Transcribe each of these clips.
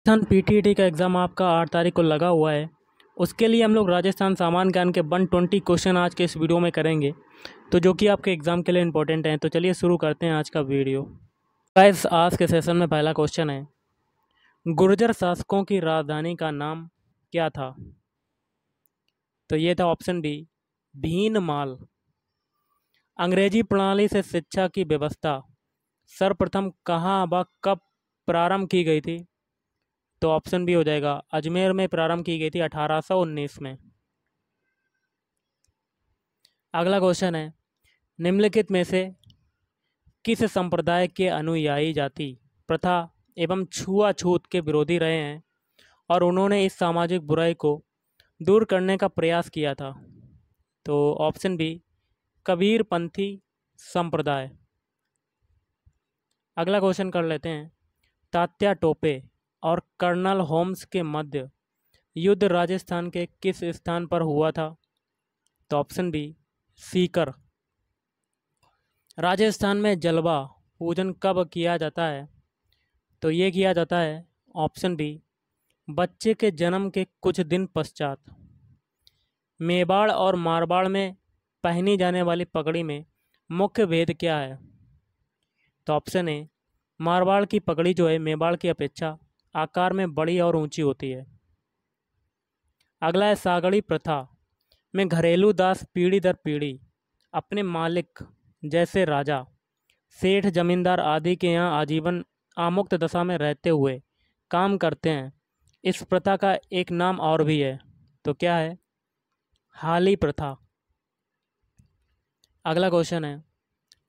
Rajasthan PTET का exam आपका 8 तारीख को लगा हुआ है। उसके लिए हम लोग राजस्थान सामान्य ज्ञान के 120 क्वेश्चन आज के इस वीडियो में करेंगे, तो जो कि आपके एग्ज़ाम के लिए इम्पोर्टेंट हैं। तो चलिए शुरू करते हैं आज का वीडियो। गाइस, आज के सेशन में पहला क्वेश्चन है, गुर्जर शासकों की राजधानी का नाम क्या था? तो ये था ऑप्शन बी, भीनमाल। अंग्रेजी प्रणाली से शिक्षा की व्यवस्था सर्वप्रथम कहाँ व कब प्रारंभ की गई थी? तो ऑप्शन बी हो जाएगा, अजमेर में प्रारंभ की गई थी 1819 में। अगला क्वेश्चन है, निम्नलिखित में से किस संप्रदाय के अनुयायी जाति प्रथा एवं छुआछूत के विरोधी रहे हैं और उन्होंने इस सामाजिक बुराई को दूर करने का प्रयास किया था? तो ऑप्शन बी, कबीरपंथी संप्रदाय। अगला क्वेश्चन कर लेते हैं, तात्या टोपे और कर्नल होम्स के मध्य युद्ध राजस्थान के किस स्थान पर हुआ था? तो ऑप्शन बी, सीकर। राजस्थान में जलवा पूजन कब किया जाता है? तो ये किया जाता है ऑप्शन बी, बच्चे के जन्म के कुछ दिन पश्चात। मेवाड़ और मारवाड़ में पहनी जाने वाली पगड़ी में मुख्य भेद क्या है? तो ऑप्शन ए, मारवाड़ की पगड़ी जो है मेवाड़ की अपेक्षा आकार में बड़ी और ऊंची होती है। अगला है, सागड़ी प्रथा में घरेलू दास पीढ़ी दर पीढ़ी अपने मालिक जैसे राजा, सेठ, जमींदार आदि के यहाँ आजीवन आमुक्त दशा में रहते हुए काम करते हैं। इस प्रथा का एक नाम और भी है, तो क्या है? हाली प्रथा। अगला क्वेश्चन है,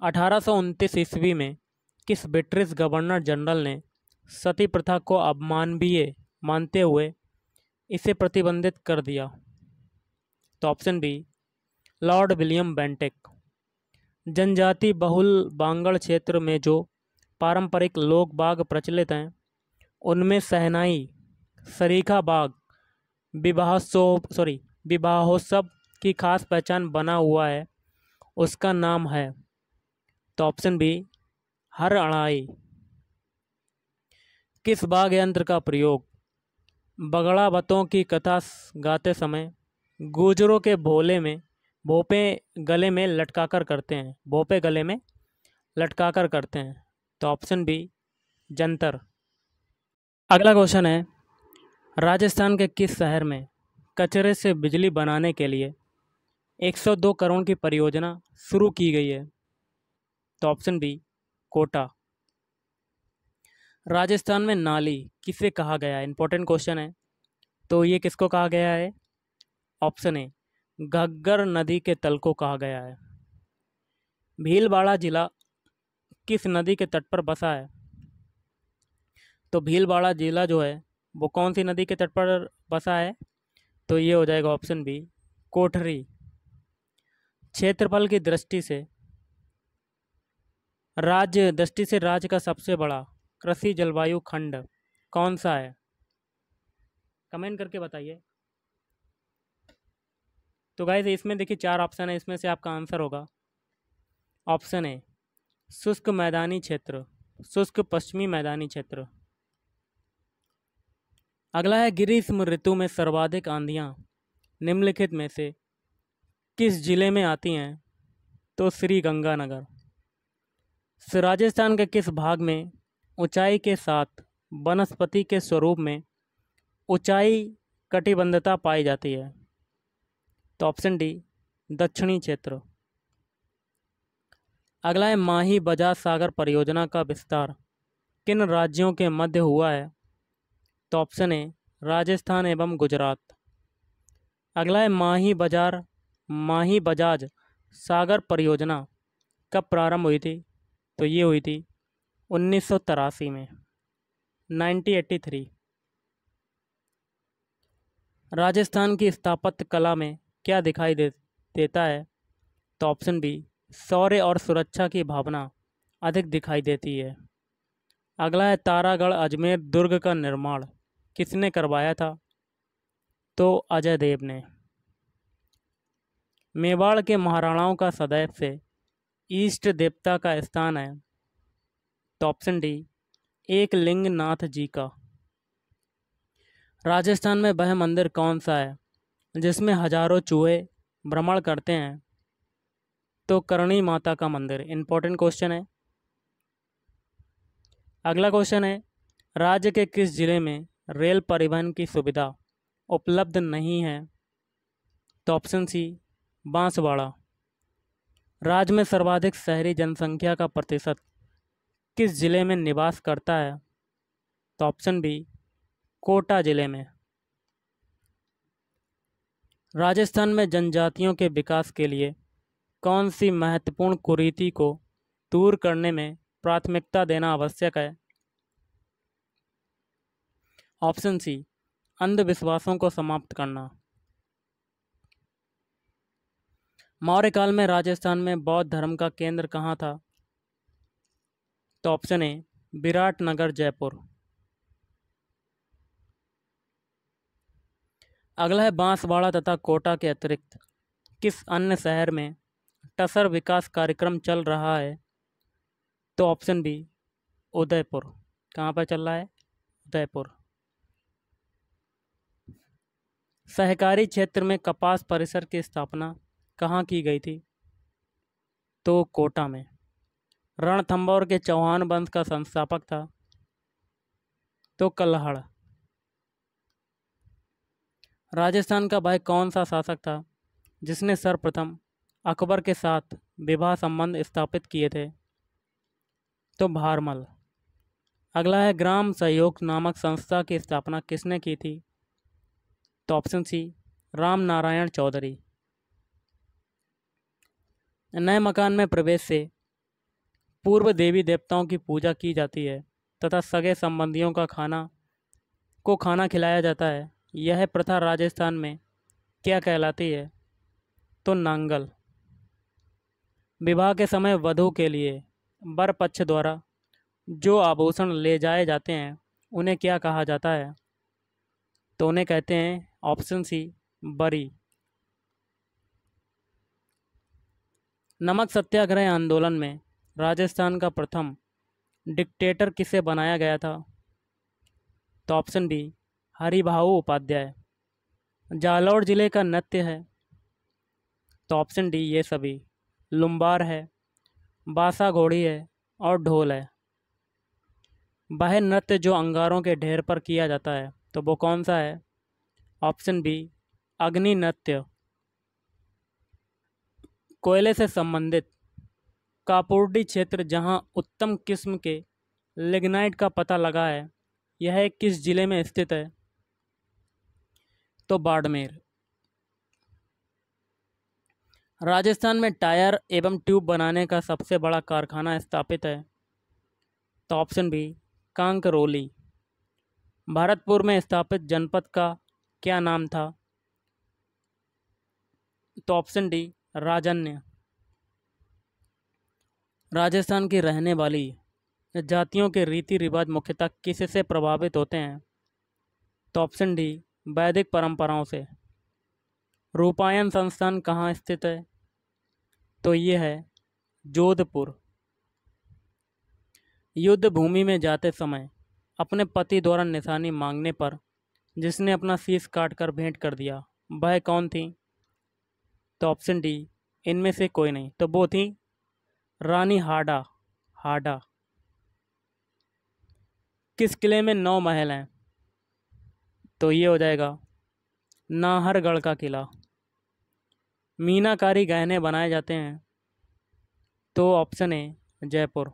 1829 ईस्वी में किस ब्रिटिश गवर्नर जनरल ने सती प्रथा को अमानवीय मानते हुए इसे प्रतिबंधित कर दिया? तो option B, Lord William Bentinck. जनजाति बहुल बांगड़ क्षेत्र में जो पारंपरिक लोक बाग प्रचलित हैं उनमें सहनाई, सरीखा बाग, विवाहोत्सव की खास पहचान बना हुआ है, उसका नाम है? तो ऑप्शन बी, हर अड़ाई। किस बाघ यंत्र का प्रयोग बगड़ावतों की कथा गाते समय गुर्जरों के भोपे गले में लटकाकर करते हैं? भोपे गले में लटकाकर करते हैं। तो ऑप्शन बी, जंतर। अगला क्वेश्चन है, राजस्थान के किस शहर में कचरे से बिजली बनाने के लिए 102 करोड़ की परियोजना शुरू की गई है? तो ऑप्शन बी, कोटा। राजस्थान में नाली किसे कहा गया है? इंपॉर्टेंट क्वेश्चन है। तो ये किसको कहा गया है? ऑप्शन ए, घग्गर नदी के तल को कहा गया है। भीलवाड़ा जिला किस नदी के तट पर बसा है? तो भीलवाड़ा जिला जो है वो कौन सी नदी के तट पर बसा है? तो ये हो जाएगा ऑप्शन बी, कोठरी। क्षेत्रफल की दृष्टि से राज्य का सबसे बड़ा कृषि जलवायु खंड कौन सा है? कमेंट करके बताइए। तो गाइस, इसमें देखिए 4 ऑप्शन है, इसमें से आपका आंसर होगा ऑप्शन ए, शुष्क मैदानी क्षेत्र, शुष्क पश्चिमी मैदानी क्षेत्र। अगला है, ग्रीष्म ऋतु में सर्वाधिक आंधियाँ निम्नलिखित में से किस जिले में आती हैं? तो श्री गंगानगर। राजस्थान के किस भाग में ऊंचाई के साथ वनस्पति के स्वरूप में ऊंचाई कटिबंधता पाई जाती है? तो ऑप्शन डी, दक्षिणी क्षेत्र। अगला है, माही बजाज सागर परियोजना का विस्तार किन राज्यों के मध्य हुआ है? तो ऑप्शन ए, राजस्थान एवं गुजरात। अगला है, माही बजाज सागर परियोजना कब प्रारंभ हुई थी? तो ये हुई थी 1983 में, 1983। राजस्थान की स्थापत्य कला में क्या दिखाई देता है? तो ऑप्शन बी, शौर्य और सुरक्षा की भावना अधिक दिखाई देती है। अगला है, तारागढ़ अजमेर दुर्ग का निर्माण किसने करवाया था? तो अजय देव ने। मेवाड़ के महाराणाओं का सदैव से ईष्ट देवता का स्थान है? तो ऑप्शन डी, एकलिंगनाथ जी का। राजस्थान में वह मंदिर कौन सा है जिसमें हजारों चूहे भ्रमण करते हैं? तो करणी माता का मंदिर। इंपॉर्टेंट क्वेश्चन है। अगला क्वेश्चन है, राज्य के किस जिले में रेल परिवहन की सुविधा उपलब्ध नहीं है? तो ऑप्शन सी, बांसवाड़ा। राज्य में सर्वाधिक शहरी जनसंख्या का प्रतिशत किस जिले में निवास करता है? तो ऑप्शन बी, कोटा जिले में। राजस्थान में जनजातियों के विकास के लिए कौन सी महत्वपूर्ण कुरीति को दूर करने में प्राथमिकता देना आवश्यक है? ऑप्शन सी, अंधविश्वासों को समाप्त करना। मौर्य काल में राजस्थान में बौद्ध धर्म का केंद्र कहाँ था? तो ऑप्शन ए, विराटनगर जयपुर। अगला है, बांसवाड़ा तथा कोटा के अतिरिक्त किस अन्य शहर में टसर विकास कार्यक्रम चल रहा है? तो ऑप्शन बी, उदयपुर। कहाँ पर चल रहा है? उदयपुर। सहकारी क्षेत्र में कपास परिसर की स्थापना कहाँ की गई थी? तो कोटा में। रणथंभौर के चौहान वंश का संस्थापक था? तो कल्हड़। राजस्थान का वह कौन सा शासक था जिसने सर्वप्रथम अकबर के साथ विवाह संबंध स्थापित किए थे? तो भारमल। अगला है, ग्राम सहयोग नामक संस्था की स्थापना किसने की थी? तो ऑप्शन सी, राम नारायण चौधरी। नए मकान में प्रवेश से पूर्व देवी देवताओं की पूजा की जाती है तथा सगे संबंधियों का खाना खिलाया जाता है। यह प्रथा राजस्थान में क्या कहलाती है? तो नांगल। विवाह के समय वधू के लिए वर पक्ष द्वारा जो आभूषण ले जाए जाते हैं उन्हें क्या कहा जाता है? तो उन्हें कहते हैं ऑप्शन सी, बरी। नमक सत्याग्रह आंदोलन में राजस्थान का प्रथम डिक्टेटर किसे बनाया गया था? तो ऑप्शन बी, हरिभाऊ उपाध्याय। जालौर जिले का नृत्य है? तो ऑप्शन डी, ये सभी। लुम्बार है, बासा घोड़ी है और ढोल है। वह नृत्य जो अंगारों के ढेर पर किया जाता है तो वो कौन सा है? ऑप्शन बी, अग्नि नृत्य। कोयले से संबंधित कापुर्डी क्षेत्र जहां उत्तम किस्म के लिग्नाइट का पता लगा है, यह किस जिले में स्थित है? तो बाड़मेर। राजस्थान में टायर एवं ट्यूब बनाने का सबसे बड़ा कारखाना स्थापित है? तो ऑप्शन बी, कांकरोली। भरतपुर में स्थापित जनपद का क्या नाम था? तो ऑप्शन डी, राजन्य। राजस्थान की रहने वाली जातियों के रीति रिवाज मुख्यतः किससे प्रभावित होते हैं? तो ऑप्शन डी, वैदिक परंपराओं से। रूपायन संस्थान कहाँ स्थित है? तो ये है जोधपुर। युद्ध भूमि में जाते समय अपने पति द्वारा निशानी मांगने पर जिसने अपना शीश काटकर भेंट कर दिया, वह कौन थी? तो ऑप्शन डी, इनमें से कोई नहीं। तो वो थी रानी हाडा। किस किले में 9 महल हैं? तो ये हो जाएगा नाहरगढ़ का किला। मीनाकारी गहने बनाए जाते हैं? तो ऑप्शन ए, जयपुर।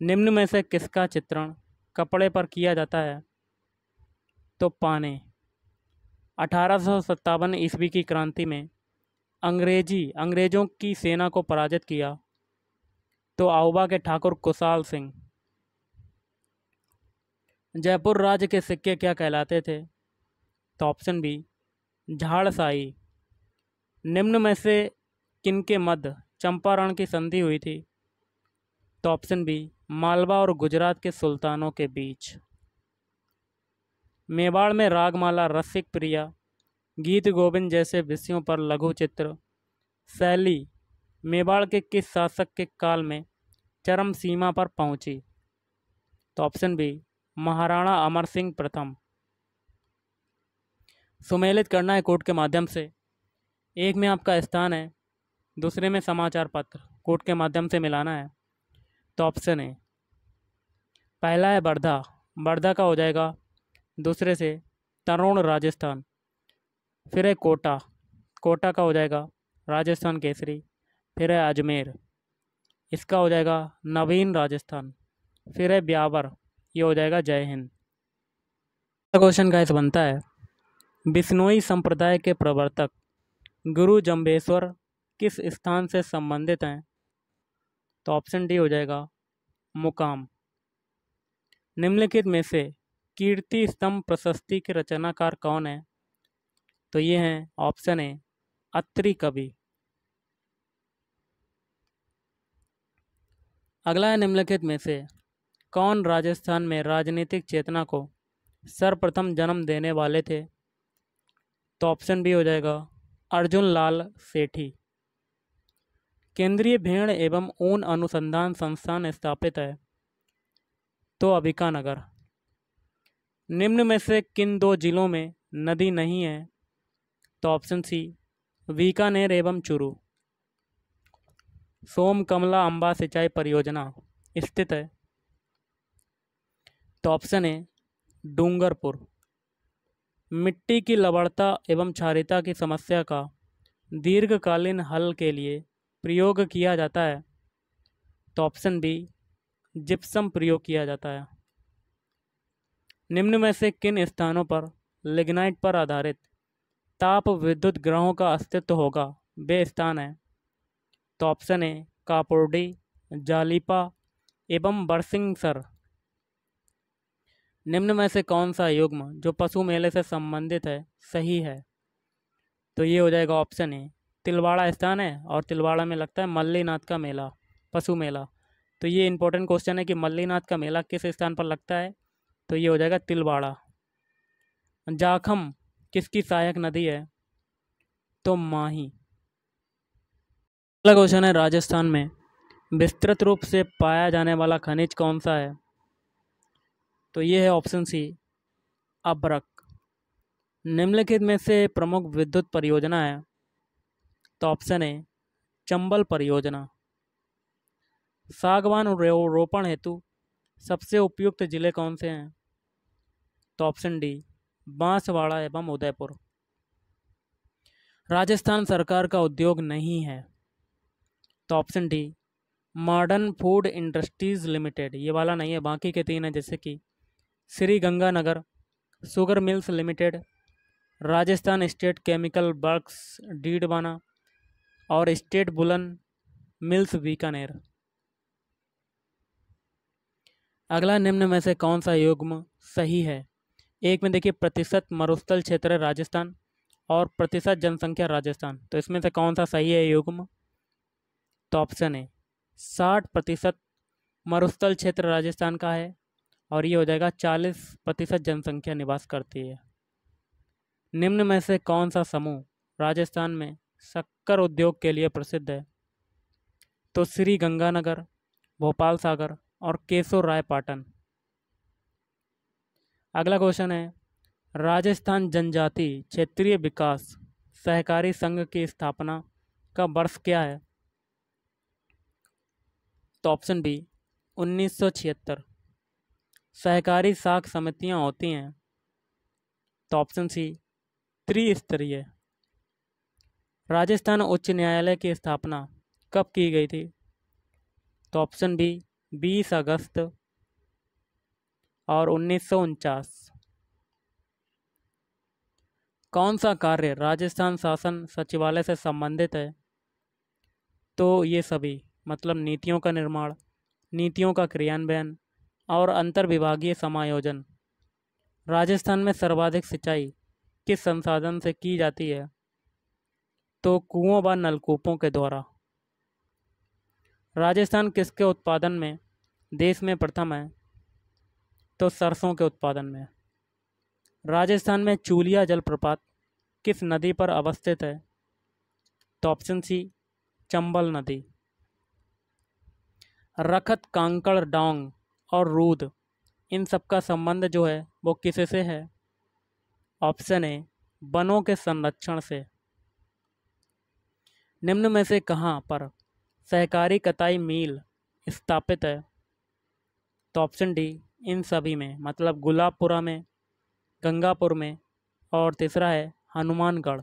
निम्न में से किसका चित्रण कपड़े पर किया जाता है? तो पाने। 1857 ईस्वी की क्रांति में अंग्रेजों की सेना को पराजित किया? तो आउबा के ठाकुर कुशाल सिंह। जयपुर राज्य के सिक्के क्या कहलाते थे? तो ऑप्शन बी, झाड़साई। निम्न में से किनके मध्य चंपारण की संधि हुई थी? तो ऑप्शन बी, मालवा और गुजरात के सुल्तानों के बीच। मेवाड़ में रागमाला, रसिक प्रिया, गीत गोविंद जैसे विषयों पर लघु चित्र शैली मेवाड़ के किस शासक के काल में चरम सीमा पर पहुंची? तो ऑप्शन बी, महाराणा अमर सिंह प्रथम। सुमेलित करना है कोर्ट के माध्यम से। एक में आपका स्थान है, दूसरे में समाचार पत्र, कोर्ट के माध्यम से मिलाना है। तो ऑप्शन है, पहला है वर्धा, वर्धा का हो जाएगा, दूसरे से तरुण राजस्थान, फिर है कोटा, कोटा का हो जाएगा राजस्थान केसरी, फिर है अजमेर, इसका हो जाएगा नवीन राजस्थान, फिर है ब्यावर, ये हो जाएगा जय हिंद। क्वेश्चन का इस बनता है, बिश्नोई संप्रदाय के प्रवर्तक गुरु जम्बेश्वर किस स्थान से संबंधित हैं? तो ऑप्शन डी हो जाएगा मुकाम। निम्नलिखित में से कीर्ति स्तंभ प्रशस्ति के रचनाकार कौन है? तो ये हैं, ऑप्शन ए अत्रि कवि। अगला है, निम्नलिखित में से कौन राजस्थान में राजनीतिक चेतना को सर्वप्रथम जन्म देने वाले थे? तो ऑप्शन बी हो जाएगा अर्जुन लाल सेठी। केंद्रीय भेड़ एवं ऊन अनुसंधान संस्थान स्थापित है? तो अंबिकानगर। निम्न में से किन दो जिलों में नदी नहीं है? तो ऑप्शन सी बीकानेर एवं चूरू। सोम कमला अंबा सिंचाई परियोजना स्थित है? तो ऑप्शन है डूंगरपुर। मिट्टी की लवणता एवं क्षारीयता की समस्या का दीर्घकालीन हल के लिए प्रयोग किया जाता है? तो ऑप्शन बी जिप्सम प्रयोग किया जाता है। निम्न में से किन स्थानों पर लिग्नाइट पर आधारित ताप विद्युत ग्रहों का अस्तित्व होगा? वे स्थान है? तो ऑप्शन ए कापोडी, जालिपा एवं बरसिंगसर। निम्न में से कौन सा युग्म जो पशु मेले से संबंधित है सही है? तो ये हो जाएगा ऑप्शन ए तिलवाड़ा स्थान है, और तिलवाड़ा में लगता है मल्लीनाथ का मेला, पशु मेला। तो ये इंपॉर्टेंट क्वेश्चन है कि मल्लीनाथ का मेला किस स्थान पर लगता है? तो ये हो जाएगा तिलवाड़ा। जाखम किसकी सहायक नदी है? तो माही। अगला क्वेश्चन है, राजस्थान में विस्तृत रूप से पाया जाने वाला खनिज कौन सा है? तो ये है ऑप्शन सी अभ्रक। निम्नलिखित में से प्रमुख विद्युत परियोजना है? तो ऑप्शन ए चंबल परियोजना। सागवान रोपण हेतु सबसे उपयुक्त जिले कौन से हैं? तो ऑप्शन डी बांसवाड़ा एवं उदयपुर। राजस्थान सरकार का उद्योग नहीं है? तो option D modern food industries limited. ये वाला नहीं है, बाकी के तीन है, जैसे कि Shri Ganganagar sugar mills limited, Rajasthan state chemical works Didwana और स्टेट वुलन मिल्स बीकानेर। अगला, निम्न में से कौन सा युग्म सही है? एक में देखिए प्रतिशत मरुस्थल क्षेत्र राजस्थान और प्रतिशत जनसंख्या राजस्थान, तो इसमें से कौन सा सही है युग्म? तो ऑप्शन है 60% मरुस्थल क्षेत्र राजस्थान का है, और ये हो जाएगा 40% जनसंख्या निवास करती है। निम्न में से कौन सा समूह राजस्थान में शक्कर उद्योग के लिए प्रसिद्ध है? तो श्री गंगानगर, भोपाल सागर और केशव राय पाटन। अगला क्वेश्चन है, राजस्थान जनजाति क्षेत्रीय विकास सहकारी संघ की स्थापना का वर्ष क्या है? तो ऑप्शन बी 1976। सहकारी साख समितियां होती हैं? तो ऑप्शन सी त्रिस्तरीय। राजस्थान उच्च न्यायालय की स्थापना कब की गई थी? तो ऑप्शन बी 20 अगस्त और 1949। कौन सा कार्य राजस्थान शासन सचिवालय से संबंधित है? तो ये सभी, मतलब नीतियों का निर्माण, नीतियों का क्रियान्वयन और अंतर्विभागीय समायोजन। राजस्थान में सर्वाधिक सिंचाई किस संसाधन से की जाती है? तो कुओं व नलकूपों के द्वारा। राजस्थान किसके उत्पादन में देश में प्रथम है? तो सरसों के उत्पादन में। राजस्थान में चूलिया जलप्रपात किस नदी पर अवस्थित है? तो ऑप्शन सी चंबल नदी। रखत, कांकड़, डोंग और रूद, इन सब का संबंध जो है वो किससे है? ऑप्शन ए वनों के संरक्षण से। निम्न में से कहाँ पर सहकारी कताई मिल स्थापित है? तो ऑप्शन डी इन सभी में, मतलब गुलाबपुरा में, गंगापुर में, और तीसरा है हनुमानगढ़।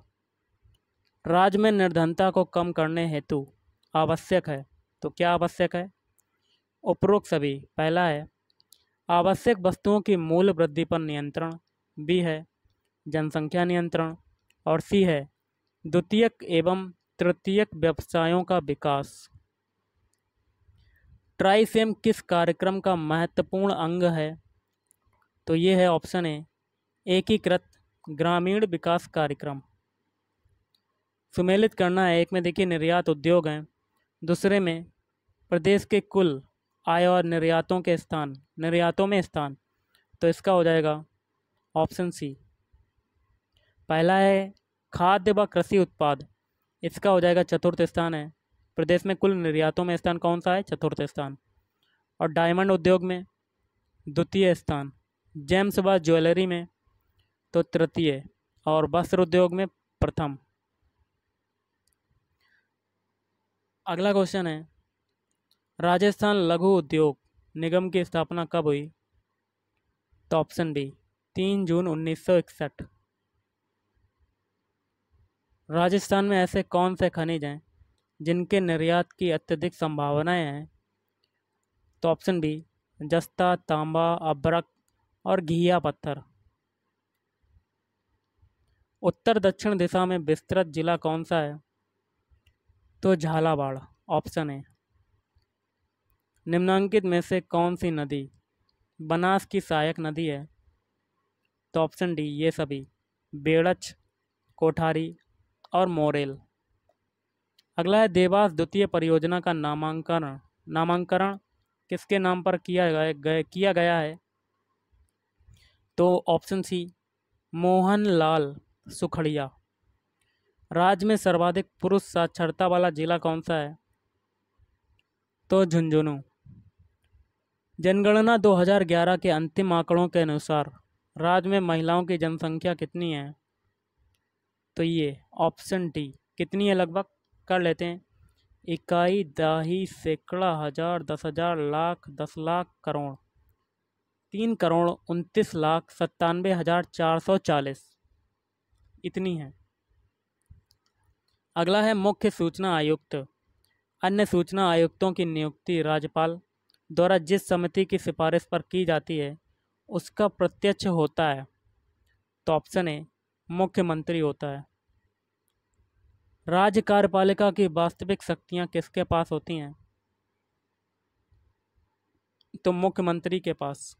राज्य में निर्धनता को कम करने हेतु आवश्यक है, तो क्या आवश्यक है? उपरोक्त सभी। पहला है आवश्यक वस्तुओं की मूल्य वृद्धि पर नियंत्रण, बी है जनसंख्या नियंत्रण, और सी है द्वितीयक एवं तृतीयक व्यवसायों का विकास। ट्राइफेम किस कार्यक्रम का महत्वपूर्ण अंग है? तो ये है ऑप्शन ए एकीकृत ग्रामीण विकास कार्यक्रम। सुमेलित करना है, एक में देखिए निर्यात उद्योग हैं, दूसरे में प्रदेश के कुल आय और निर्यातों में स्थान, तो इसका हो जाएगा ऑप्शन सी। पहला है खाद्य व कृषि उत्पाद, इसका हो जाएगा चतुर्थ स्थान है। प्रदेश में कुल निर्यातों में स्थान कौन सा है? चतुर्थ स्थान। और डायमंड उद्योग में द्वितीय स्थान, जेम्स व ज्वेलरी में तो तृतीय, और वस्त्र उद्योग में प्रथम। अगला क्वेश्चन है राजस्थान लघु उद्योग निगम की स्थापना कब हुई? तो ऑप्शन बी 3 जून 1961। राजस्थान में ऐसे कौन से खनिज हैं जिनके निर्यात की अत्यधिक संभावनाएं हैं? तो ऑप्शन बी जस्ता, तांबा, अभ्रक और घिया पत्थर। उत्तर दक्षिण दिशा में विस्तृत जिला कौन सा है? तो झालावाड़, ऑप्शन है। निम्नांकित में से कौन सी नदी बनास की सहायक नदी है? तो ऑप्शन डी ये सभी, बेड़च, कोठारी और मोरेल। अगला है देवास द्वितीय परियोजना का नामांकन किसके नाम पर किया गया है? तो ऑप्शन सी मोहन लाल सुखड़िया। राज्य में सर्वाधिक पुरुष साक्षरता वाला जिला कौन सा है? तो झुंझुनू। जनगणना 2011 के अंतिम आंकड़ों के अनुसार राज्य में महिलाओं की जनसंख्या कितनी है? तो ये ऑप्शन डी कितनी है, लगभग कर लेते हैं। इकाई, दाही, सैकड़ा, हजार, 10,000, लाख, 10 लाख, करोड़। 3,29,97,440 इतनी है। अगला है मुख्य सूचना आयुक्त। अन्य सूचना आयुक्तों की नियुक्ति राज्यपाल द्वारा जिस समिति की सिफारिश पर की जाती है उसका प्रत्यक्ष होता है। तो ऑप्शन ए मुख्यमंत्री होता है। राज्य कार्यपालिका की वास्तविक शक्तियां किसके पास होती हैं? तो मुख्यमंत्री के पास।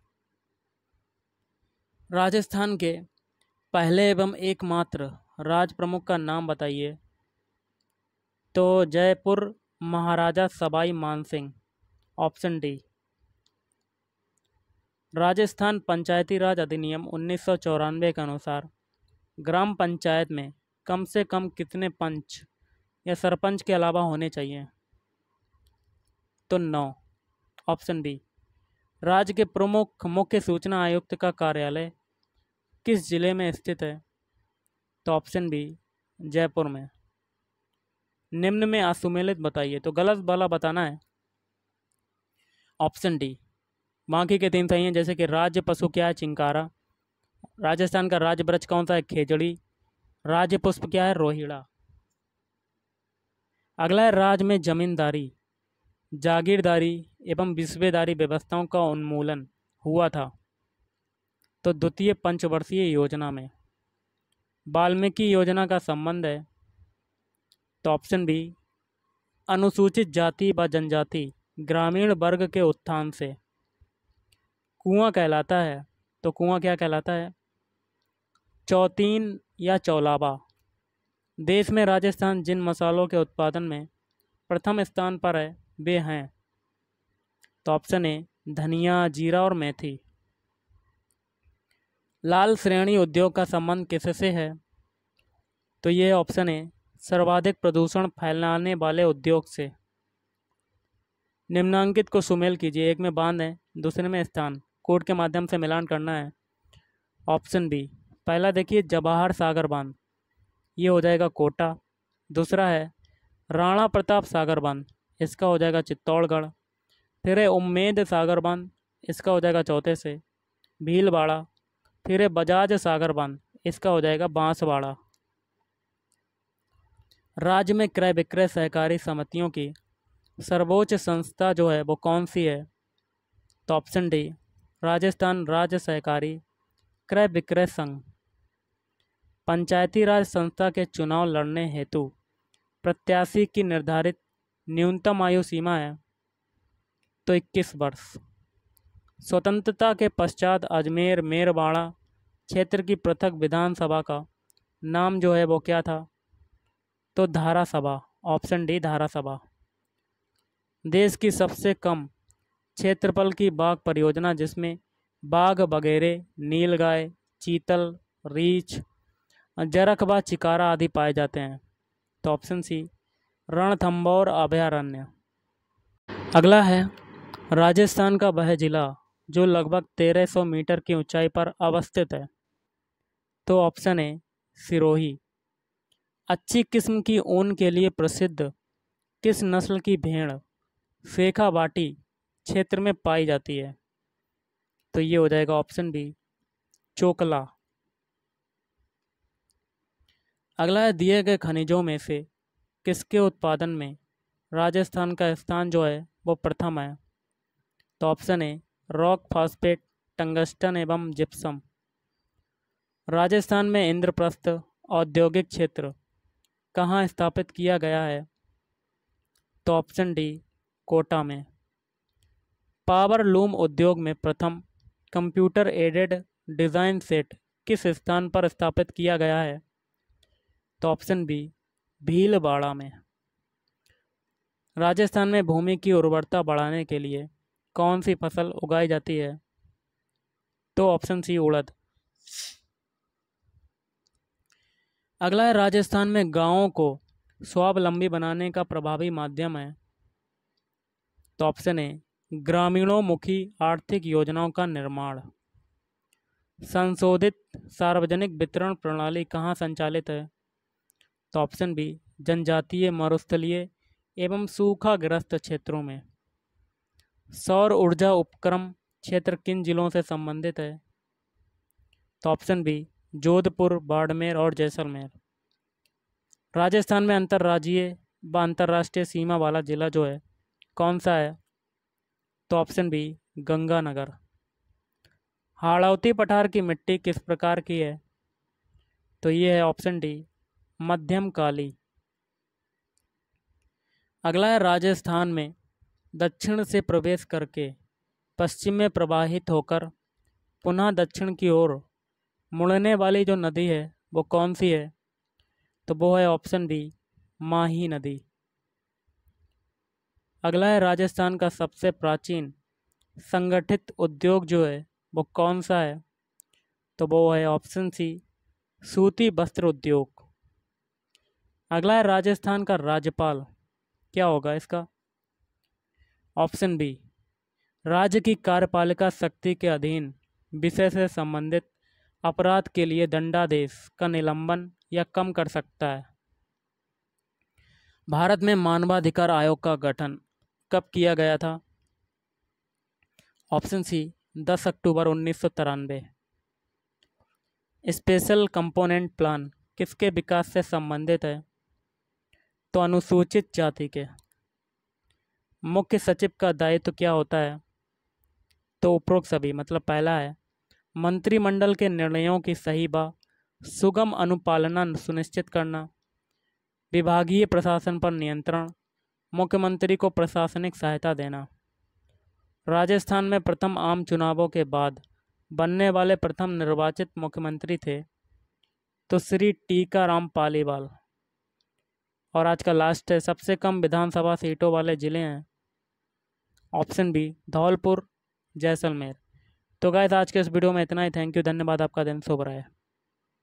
राजस्थान के पहले एवं एकमात्र राज प्रमुख का नाम बताइए। तो जयपुर महाराजा सवाई मानसिंह, ऑप्शन डी। राजस्थान पंचायती राज अधिनियम 1994 के अनुसार ग्राम पंचायत में कम से कम कितने पंच या सरपंच के अलावा होने चाहिए? तो 9, ऑप्शन बी। राज्य के प्रमुख मुख्य सूचना आयुक्त का कार्यालय किस जिले में स्थित है? तो ऑप्शन बी जयपुर में। निम्न में असुमेलित बताइए, तो गलत वाला बताना है। ऑप्शन डी, बाकी के 3 सही हैं, जैसे कि राज्य पशु क्या है? चिंकारा। राजस्थान का राज्य वृक्ष कौन सा है? खेजड़ी। राज्य पुष्प क्या है? रोहिड़ा। अगला है राज्य में जमींदारी, जागीरदारी एवं विस्बेदारी व्यवस्थाओं का उन्मूलन हुआ था। तो द्वितीय पंचवर्षीय योजना में। वाल्मीकि योजना का संबंध है। तो ऑप्शन बी अनुसूचित जाति व जनजाति ग्रामीण वर्ग के उत्थान से। कुआं कहलाता है, तो कुआं क्या कहलाता है? चौतीन या चौलाबा। देश में राजस्थान जिन मसालों के उत्पादन में प्रथम स्थान पर है वे हैं। तो ऑप्शन ए धनिया, जीरा और मेथी। लाल श्रेणी उद्योग का संबंध किससे है? तो ये ऑप्शन है सर्वाधिक प्रदूषण फैलाने वाले उद्योग से। निम्नांकित को सुमेल कीजिए, एक में बांध है, दूसरे में स्थान, कोड के माध्यम से मिलान करना है। ऑप्शन बी पहला देखिए जवाहर सागर बांध, ये हो जाएगा कोटा। दूसरा है राणा प्रताप सागर बांध, इसका हो जाएगा चित्तौड़गढ़। फिर है उम्मेद सागर बांध, इसका हो जाएगा चौथे से भीलवाड़ा। फिर है बजाज सागर बांध, इसका हो जाएगा बांसवाड़ा। राज्य में क्रय विक्रय सहकारी समितियों की सर्वोच्च संस्था जो है वो कौन सी है? तो ऑप्शन डी राजस्थान राज्य सहकारी क्रय विक्रय संघ। पंचायती राज संस्था के चुनाव लड़ने हेतु प्रत्याशी की निर्धारित न्यूनतम आयु सीमा है तो 21 वर्ष। स्वतंत्रता के पश्चात अजमेर मेरवाड़ा क्षेत्र की पृथक विधानसभा का नाम जो है वो क्या था? तो धारा सभा, ऑप्शन डी धारा सभा। देश की सबसे कम क्षेत्रफल की बाघ परियोजना जिसमें बाघ वगैरह, नीलगाय, चीतल, रीछ, जरखबा, चिकारा आदि पाए जाते हैं तो ऑप्शन सी रणथंभौर अभयारण्य। अगला है राजस्थान का वह जिला जो लगभग 1300 मीटर की ऊंचाई पर अवस्थित है तो ऑप्शन ए सिरोही। अच्छी किस्म की ऊन के लिए प्रसिद्ध किस नस्ल की भेड़ शेखावाटी क्षेत्र में पाई जाती है? तो ये हो जाएगा ऑप्शन बी चोकला। अगला है दिए गए खनिजों में से किसके उत्पादन में राजस्थान का स्थान जो है वो प्रथम है? तो option a rock phosphate, tungsten एवं जिप्सम। राजस्थान में इंद्रप्रस्थ औद्योगिक क्षेत्र कहाँ स्थापित किया गया है? तो ऑप्शन डी कोटा में। पावर लूम उद्योग में प्रथम कंप्यूटर एडेड डिज़ाइन सेट किस स्थान पर स्थापित किया गया है? तो ऑप्शन बी भीलवाड़ा में। राजस्थान में भूमि की उर्वरता बढ़ाने के लिए कौन सी फसल उगाई जाती है? तो ऑप्शन सी उड़द। अगला है राजस्थान में गांवों को स्वावलंबी बनाने का प्रभावी माध्यम है तो ऑप्शन ए ग्रामीणोन्मुखी आर्थिक योजनाओं का निर्माण। संशोधित सार्वजनिक वितरण प्रणाली कहाँ संचालित है? तो ऑप्शन बी जनजातीय, मरुस्थलीय एवं सूखाग्रस्त क्षेत्रों में। सौर ऊर्जा उपक्रम क्षेत्र किन जिलों से संबंधित है? तो ऑप्शन बी जोधपुर, बाड़मेर और जैसलमेर। राजस्थान में अंतर्राज्यीय व अंतर्राष्ट्रीय सीमा वाला जिला जो है कौन सा है? तो ऑप्शन बी गंगानगर। हाड़ौती पठार की मिट्टी किस प्रकार की है? तो ये है ऑप्शन डी मध्यम काली। अगला है राजस्थान में दक्षिण से प्रवेश करके पश्चिम में प्रवाहित होकर पुनः दक्षिण की ओर मुड़ने वाली जो नदी है वो कौन सी है? तो वो है ऑप्शन बी माही नदी। अगला है राजस्थान का सबसे प्राचीन संगठित उद्योग जो है वो कौन सा है? तो वो है ऑप्शन सी सूती वस्त्र उद्योग। अगला है राजस्थान का राज्यपाल क्या होगा इसका? ऑप्शन बी राज्य की कार्यपालिका शक्ति के अधीन विषय से संबंधित अपराध के लिए दंडादेश का निलंबन या कम कर सकता है। भारत में मानवाधिकार आयोग का गठन कब किया गया था? ऑप्शन सी 10 अक्टूबर 1993। स्पेशल कंपोनेंट प्लान किसके विकास से संबंधित है? तो अनुसूचित जाति के। मुख्य सचिव का दायित्व क्या होता है? तो उपरोक्त सभी, मतलब पहला है मंत्रिमंडल के निर्णयों की सही व सुगम अनुपालना सुनिश्चित करना, विभागीय प्रशासन पर नियंत्रण, मुख्यमंत्री को प्रशासनिक सहायता देना। राजस्थान में प्रथम आम चुनावों के बाद बनने वाले प्रथम निर्वाचित मुख्यमंत्री थे तो श्री टीकाराम पालीवाल। और आज का लास्ट है सबसे कम विधानसभा सीटों वाले जिले हैं ऑप्शन बी धौलपुर, जैसलमेर। तो गाइस आज के इस वीडियो में इतना ही। थैंक यू, धन्यवाद, आपका दिन शुभ रहे।